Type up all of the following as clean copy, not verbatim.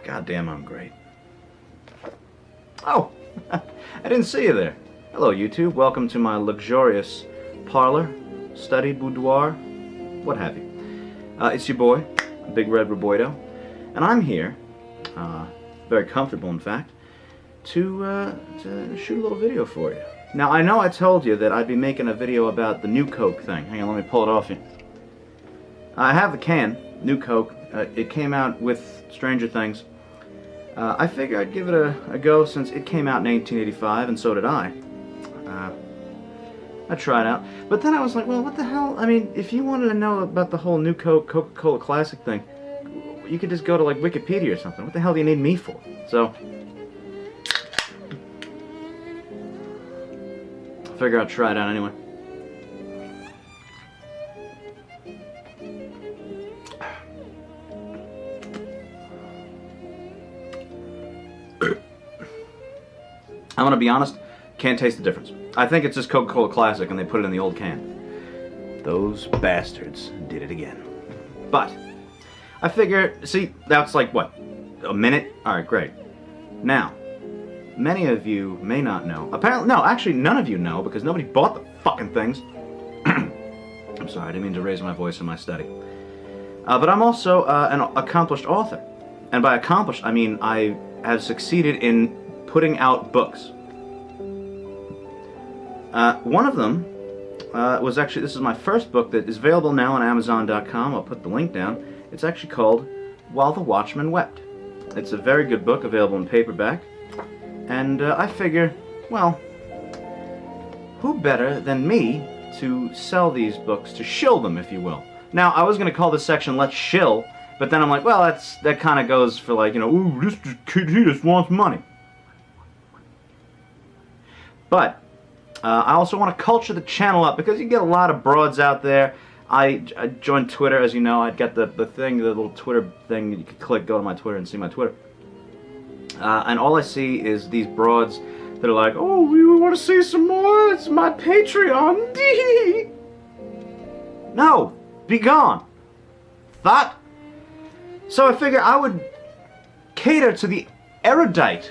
Goddamn, I'm great. Oh, I didn't see you there. Hello, YouTube. Welcome to my luxurious parlor, study, boudoir, what have you. It's your boy, Big Red Roboido, and I'm here, very comfortable in fact, to shoot a little video for you. Now, I know I told you that I'd be making a video about the New Coke thing. Hang on, let me pull it off here. I have the can, New Coke. It came out with Stranger Things. I figured I'd give it a go since it came out in 1885, and so did I. I tried out. But then I was like, well, what the hell? I mean, if you wanted to know about the whole New Coke, Coca-Cola Classic thing, you could just go to, like, Wikipedia or something. What the hell do you need me for? So, I figure I'll try it out anyway. I'm gonna be honest, can't taste the difference. I think it's just Coca-Cola Classic and they put it in the old can. Those bastards did it again. But, I figure, see, that's like, what, a minute? Alright, great. Now, many of you may not know. Apparently, no, actually none of you know because nobody bought the fucking things. I'm sorry, I didn't mean to raise my voice in my study. But I'm also an accomplished author. And by accomplished, I mean I have succeeded in putting out books. One of them was actually, this is my first book that is available now on Amazon.com. I'll put the link down. It's actually called While the Watchman Wept. It's a very good book, available in paperback. And I figure, well, who better than me to sell these books, to shill them, if you will. Now, I was going to call this section Let's Shill, but then I'm like, well, that kind of goes for like, you know, ooh, this kid, he just wants money. But I also want to culture the channel up because you get a lot of broads out there. I joined Twitter, as you know. I'd got the thing, the little Twitter thing. You could click, go to my Twitter and see my Twitter. And all I see is these broads that are like, oh, we want to see some more. It's my Patreon. No, be gone. Thought. So I figure I would cater to the erudite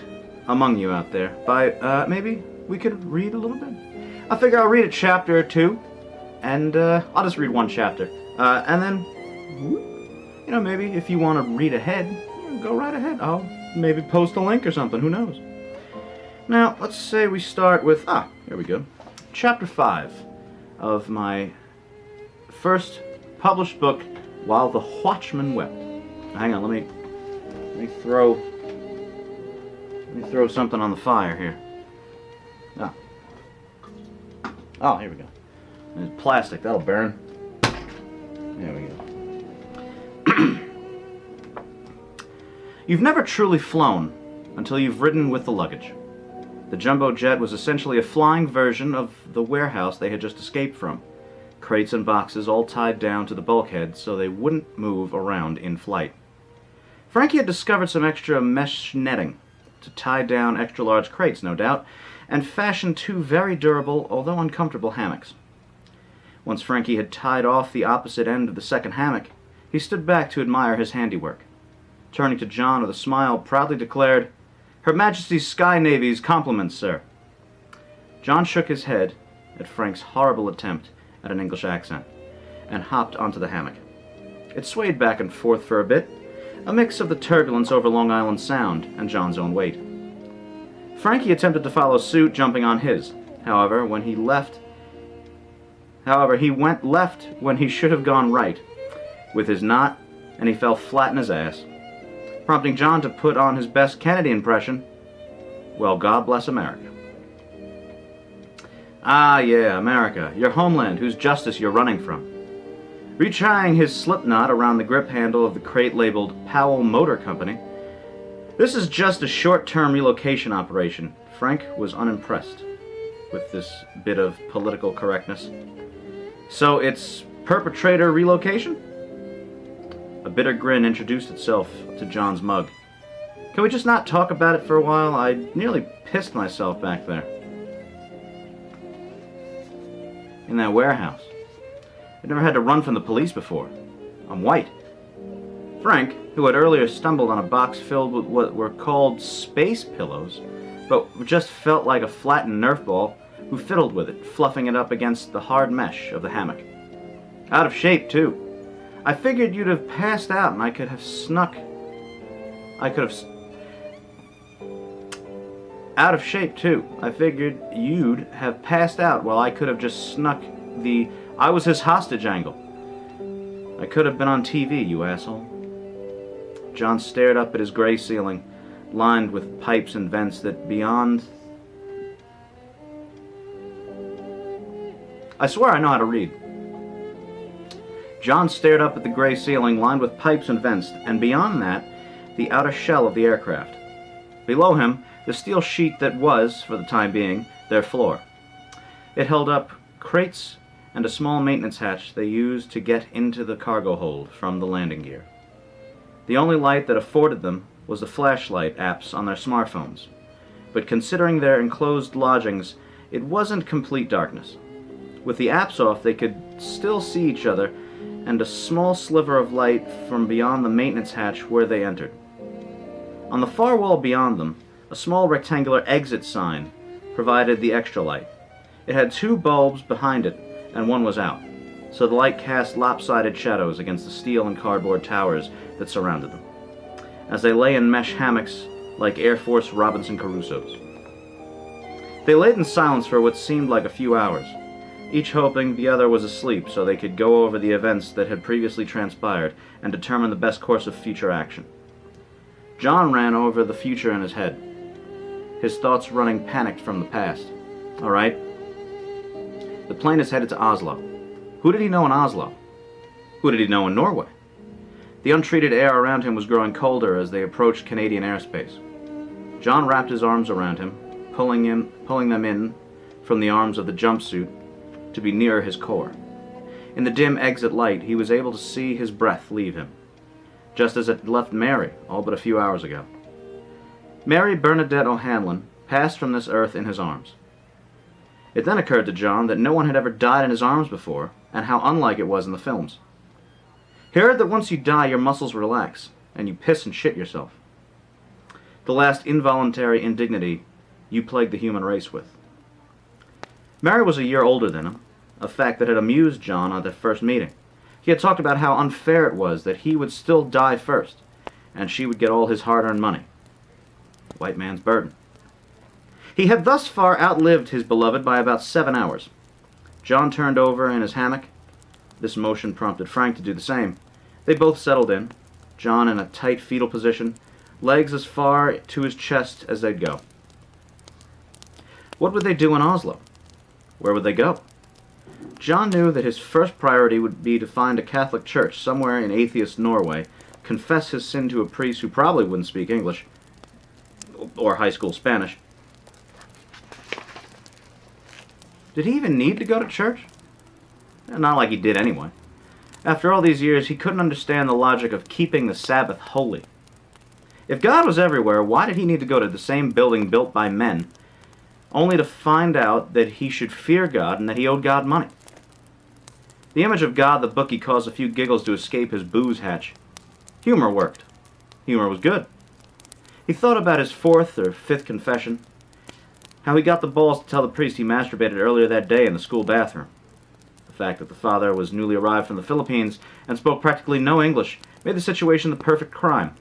among you out there by maybe we could read a little bit. I figure I'll read a chapter or two, and I'll just read one chapter. And then, you know, maybe if you want to read ahead, go right ahead. I'll maybe post a link or something, who knows. Now, let's say we start with, here we go. Chapter 5 of my first published book, While the Watchman Wept. Hang on, let me throw something on the fire here. Oh, here we go. There's plastic, that'll burn. There we go. You've never truly flown until you've ridden with the luggage. The jumbo jet was essentially a flying version of the warehouse they had just escaped from. Crates and boxes all tied down to the bulkhead so they wouldn't move around in flight. Frankie had discovered some extra mesh netting to tie down extra-large crates, no doubt, and fashioned two very durable, although uncomfortable, hammocks. Once Frankie had tied off the opposite end of the second hammock, he stood back to admire his handiwork. Turning to John with a smile, proudly declared, "Her Majesty's Sky Navy's compliments, sir." John shook his head at Frank's horrible attempt at an English accent, and hopped onto the hammock. It swayed back and forth for a bit, a mix of the turbulence over Long Island Sound and John's own weight. Frankie attempted to follow suit, jumping on his. However, he went left when he should have gone right with his knot, and he fell flat in his ass, prompting John to put on his best Kennedy impression, "Well, God bless America." Ah, yeah, America, your homeland, whose justice you're running from. Retying his slip knot around the grip handle of the crate labeled Powell Motor Company, this is just a short-term relocation operation. Frank was unimpressed with this bit of political correctness. So it's perpetrator relocation? A bitter grin introduced itself to John's mug. Can we just not talk about it for a while? I nearly pissed myself back there. In that warehouse. I'd never had to run from the police before. I'm white. Frank, who had earlier stumbled on a box filled with what were called space pillows, but just felt like a flattened Nerf ball, who fiddled with it, fluffing it up against the hard mesh of the hammock. Out of shape, too. I figured you'd have passed out and I could have snuck... Out of shape, too. I figured you'd have passed out while I could have just snuck the I was his hostage angle. I could have been on TV, you asshole. John stared up at his gray ceiling, lined with pipes and vents that beyond... I swear I know how to read. John stared up at the gray ceiling, lined with pipes and vents, and beyond that, the outer shell of the aircraft. Below him, the steel sheet that was, for the time being, their floor. It held up crates and a small maintenance hatch they used to get into the cargo hold from the landing gear. The only light that afforded them was the flashlight apps on their smartphones, but considering their enclosed lodgings, it wasn't complete darkness. With the apps off, they could still see each other and a small sliver of light from beyond the maintenance hatch where they entered. On the far wall beyond them, a small rectangular exit sign provided the extra light. It had 2 bulbs behind it, and one was out, so the light cast lopsided shadows against the steel and cardboard towers that surrounded them, as they lay in mesh hammocks like Air Force Robinson Crusoes. They laid in silence for what seemed like a few hours, each hoping the other was asleep so they could go over the events that had previously transpired and determine the best course of future action. John ran over the future in his head, his thoughts running panicked from the past. All right. The plane is headed to Oslo. Who did he know in Oslo? Who did he know in Norway? The untreated air around him was growing colder as they approached Canadian airspace. John wrapped his arms around him, pulling them in from the arms of the jumpsuit to be nearer his core. In the dim exit light, he was able to see his breath leave him, just as it had left Mary all but a few hours ago. Mary Bernadette O'Hanlon passed from this earth in his arms. It then occurred to John that no one had ever died in his arms before, and how unlike it was in the films. He heard that once you die, your muscles relax, and you piss and shit yourself. The last involuntary indignity you plagued the human race with. Mary was a year older than him, a fact that had amused John at their first meeting. He had talked about how unfair it was that he would still die first, and she would get all his hard-earned money. White man's burden. He had thus far outlived his beloved by about 7 hours. John turned over in his hammock. This motion prompted Frank to do the same. They both settled in, John in a tight fetal position, legs as far to his chest as they'd go. What would they do in Oslo? Where would they go? John knew that his first priority would be to find a Catholic church somewhere in atheist Norway, confess his sin to a priest who probably wouldn't speak English, or high school Spanish. Did he even need to go to church? Not like he did anyway. After all these years, he couldn't understand the logic of keeping the Sabbath holy. If God was everywhere, why did he need to go to the same building built by men, only to find out that he should fear God and that he owed God money? The image of God the bookie caused a few giggles to escape his booze hatch. Humor worked. Humor was good. He thought about his 4th or 5th confession, how he got the balls to tell the priest he masturbated earlier that day in the school bathroom. The fact that the father was newly arrived from the Philippines and spoke practically no English made the situation the perfect crime.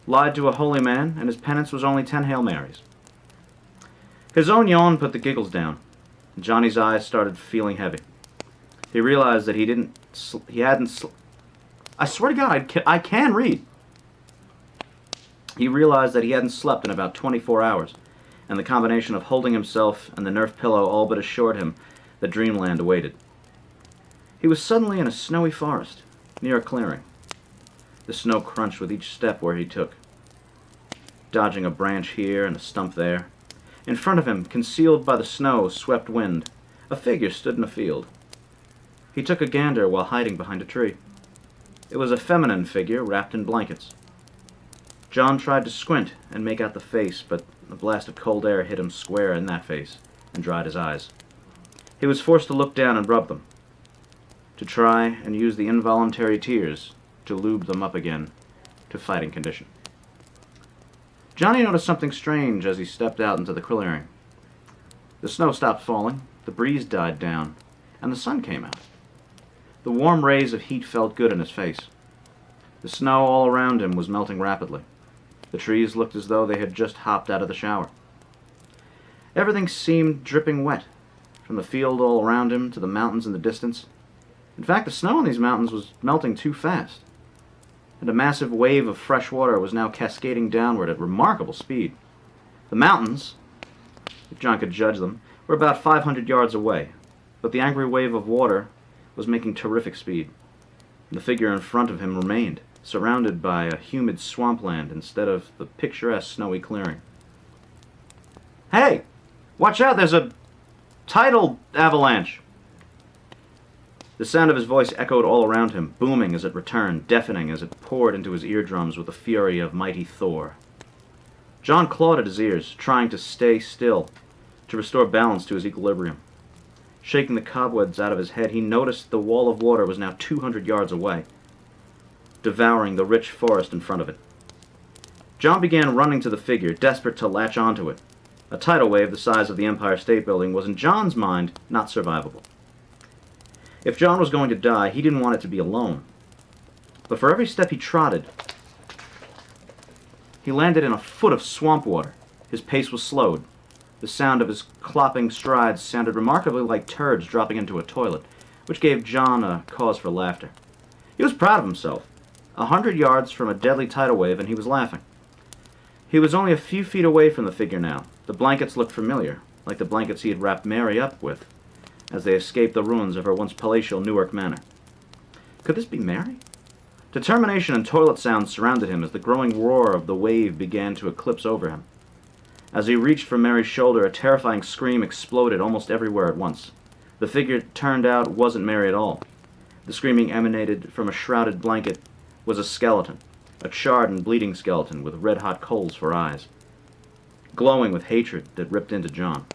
Lied to a holy man, and his penance was only 10 Hail Marys. His own yawn put the giggles down, and Johnny's eyes started feeling heavy. He realized that I swear to God, I can read. He realized that he hadn't slept in about 24 hours, and the combination of holding himself and the Nerf pillow all but assured him that dreamland awaited. He was suddenly in a snowy forest, near a clearing. The snow crunched with each step where he took, dodging a branch here and a stump there. In front of him, concealed by the snow-swept wind, a figure stood in a field. He took a gander while hiding behind a tree. It was a feminine figure wrapped in blankets. John tried to squint and make out the face, but a blast of cold air hit him square in that face and dried his eyes. He was forced to look down and rub them, to try and use the involuntary tears to to lube them up again to fighting condition. Johnny noticed something strange as he stepped out into the clearing. The snow stopped falling, the breeze died down, and the sun came out. The warm rays of heat felt good in his face. The snow all around him was melting rapidly. The trees looked as though they had just hopped out of the shower. Everything seemed dripping wet, from the field all around him to the mountains in the distance. In fact, the snow on these mountains was melting too fast, and a massive wave of fresh water was now cascading downward at remarkable speed. The mountains, if John could judge them, were about 500 yards away, but the angry wave of water was making terrific speed. The figure in front of him remained, surrounded by a humid swampland instead of the picturesque snowy clearing. "Hey! Watch out, there's a tidal avalanche!" The sound of his voice echoed all around him, booming as it returned, deafening as it poured into his eardrums with the fury of mighty Thor. John clawed at his ears, trying to stay still, to restore balance to his equilibrium. Shaking the cobwebs out of his head, he noticed the wall of water was now 200 yards away, devouring the rich forest in front of it. John began running to the figure, desperate to latch onto it. A tidal wave the size of the Empire State Building was, in John's mind, not survivable. If John was going to die, he didn't want it to be alone. But for every step he trotted, he landed in a foot of swamp water. His pace was slowed. The sound of his clopping strides sounded remarkably like turds dropping into a toilet, which gave John a cause for laughter. He was proud of himself. 100 yards from a deadly tidal wave, and he was laughing. He was only a few feet away from the figure now. The blankets looked familiar, like the blankets he had wrapped Mary up with, as they escaped the ruins of her once palatial Newark manor. Could this be Mary? Determination and toilet sounds surrounded him as the growing roar of the wave began to eclipse over him. As he reached for Mary's shoulder, a terrifying scream exploded almost everywhere at once. The figure it turned out wasn't Mary at all. The screaming emanated from a shrouded blanket was a skeleton, a charred and bleeding skeleton with red-hot coals for eyes, glowing with hatred that ripped into John.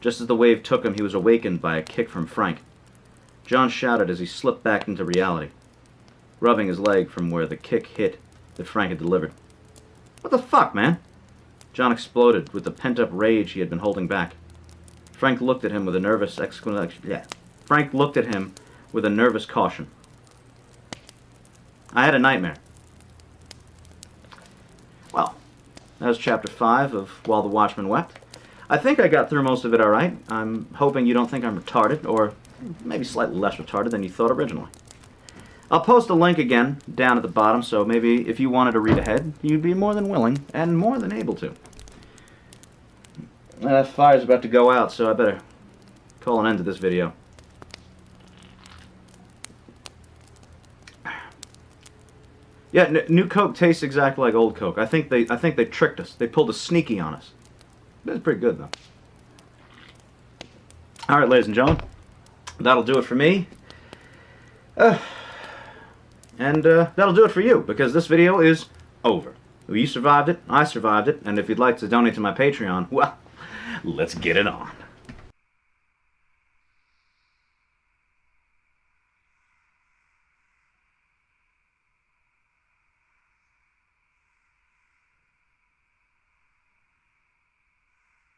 Just as the wave took him, he was awakened by a kick from Frank. John shouted as he slipped back into reality, rubbing his leg from where the kick hit that Frank had delivered. "What the fuck, man?" John exploded with the pent-up rage he had been holding back. Frank looked at him with a nervous exclamation. Frank looked at him with a nervous caution. "I had a nightmare." Well, that was Chapter 5 of While the Watchman Wept. I think I got through most of it all right. I'm hoping you don't think I'm retarded, or maybe slightly less retarded than you thought originally. I'll post a link again down at the bottom, so maybe if you wanted to read ahead, you'd be more than willing and more than able to. That fire's about to go out, so I better call an end to this video. Yeah, new Coke tastes exactly like old Coke. I think they tricked us. They pulled a sneaky on us. It was pretty good, though. All right, ladies and gentlemen, that'll do it for me. And that'll do it for you, because this video is over. You survived it, I survived it, and if you'd like to donate to my Patreon, well, let's get it on.